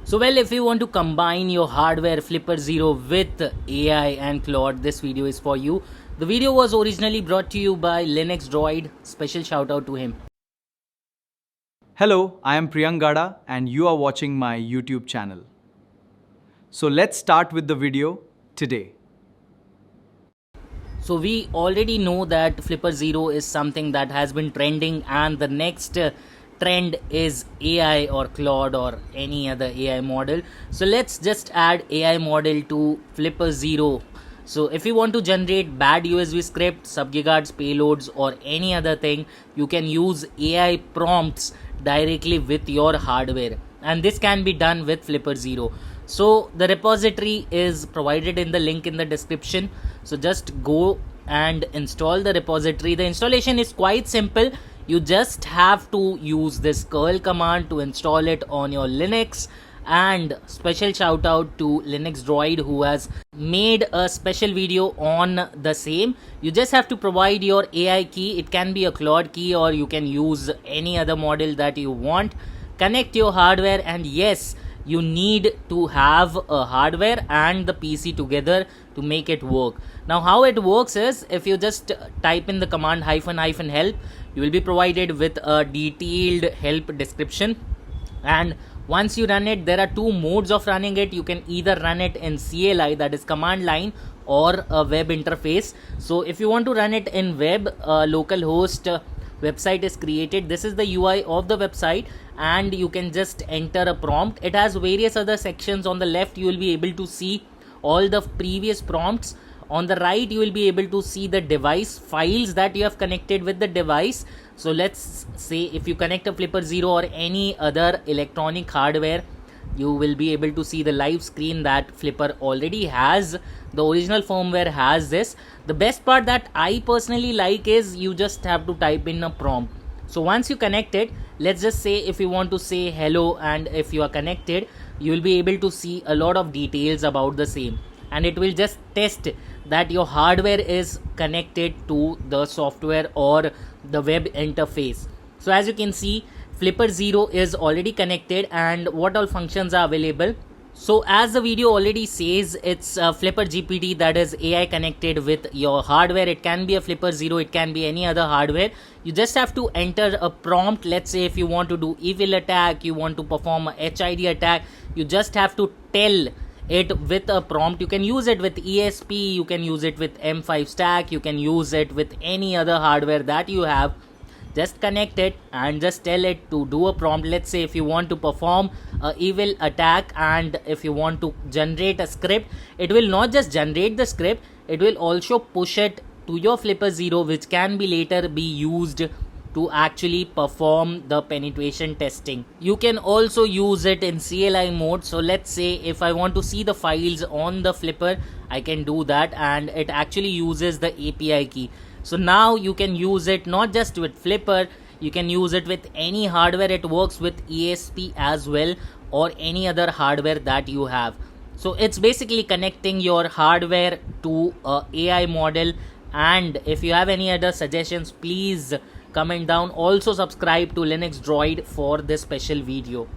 So well, if you want to combine your hardware Flipper Zero with AI and Claude, this video is for you. The video was originally brought to you by Linux Droid. Special shout out to him. Hello, I am Priyank Gada and you are watching my YouTube channel. So let's start with the video today. So we already know that Flipper Zero is something that has been trending, and the next trend is AI or Claude or any other AI model. So let's just add AI model to Flipper Zero. So if you want to generate bad USB scripts, subgigahertz payloads or any other thing, you can use AI prompts directly with your hardware, and this can be done with Flipper Zero. So the repository is provided in the link in the description. So just go and install the repository. The installation is quite simple. You just have to use this curl command to install it on your Linux. And special shout out to Linux Droid who has made a special video on the same. You just have to provide your AI key. It can be a Claude key or you can use any other model that you want. Connect your hardware, and yes, you need to have a hardware and the PC together to make it work. Now how it works is, if you just type in the command --help, you will be provided with a detailed help description. And once you run it, there are two modes of running it. You can either run it in CLI, that is command line, or a web interface. So if you want to run it in web, localhost website is created. This is the UI of the website, and you can just enter a prompt. It has various other sections. On the left you will be able to see all the previous prompts. On the right you will be able to see the device files that you have connected with the device. So let's say if you connect a Flipper Zero or any other electronic hardware, you will be able to see the live screen that Flipper already has. The original firmware has this. The best part that I personally like is you just have to type in a prompt. So once you connect it, let's just say if you want to say hello, and if you are connected, you will be able to see a lot of details about the same, and it will just test that your hardware is connected to the software or the web interface. So as you can see, Flipper Zero is already connected, and what all functions are available. So as the video already says, it's a Flipper GPT, that is AI connected with your hardware. It can be a Flipper Zero, it can be any other hardware. You just have to enter a prompt. Let's say if you want to do evil attack, you want to perform a HID attack, you just have to tell it with a prompt. You can use it with ESP, you can use it with M5 stack, you can use it with any other hardware that you have. Just connect it and just tell it to do a prompt. Let's say if you want to perform a evil attack, and if you want to generate a script, it will not just generate the script, it will also push it to your Flipper Zero, which can be later be used to actually perform the penetration testing. You can also use it in CLI mode. So let's say if I want to see the files on the Flipper, I can do that, and it actually uses the API key. So now you can use it not just with Flipper, you can use it with any hardware. It works with ESP as well, or any other hardware that you have. So it's basically connecting your hardware to a AI model. And if you have any other suggestions, please comment down. Also subscribe to Linux Droid for this special video.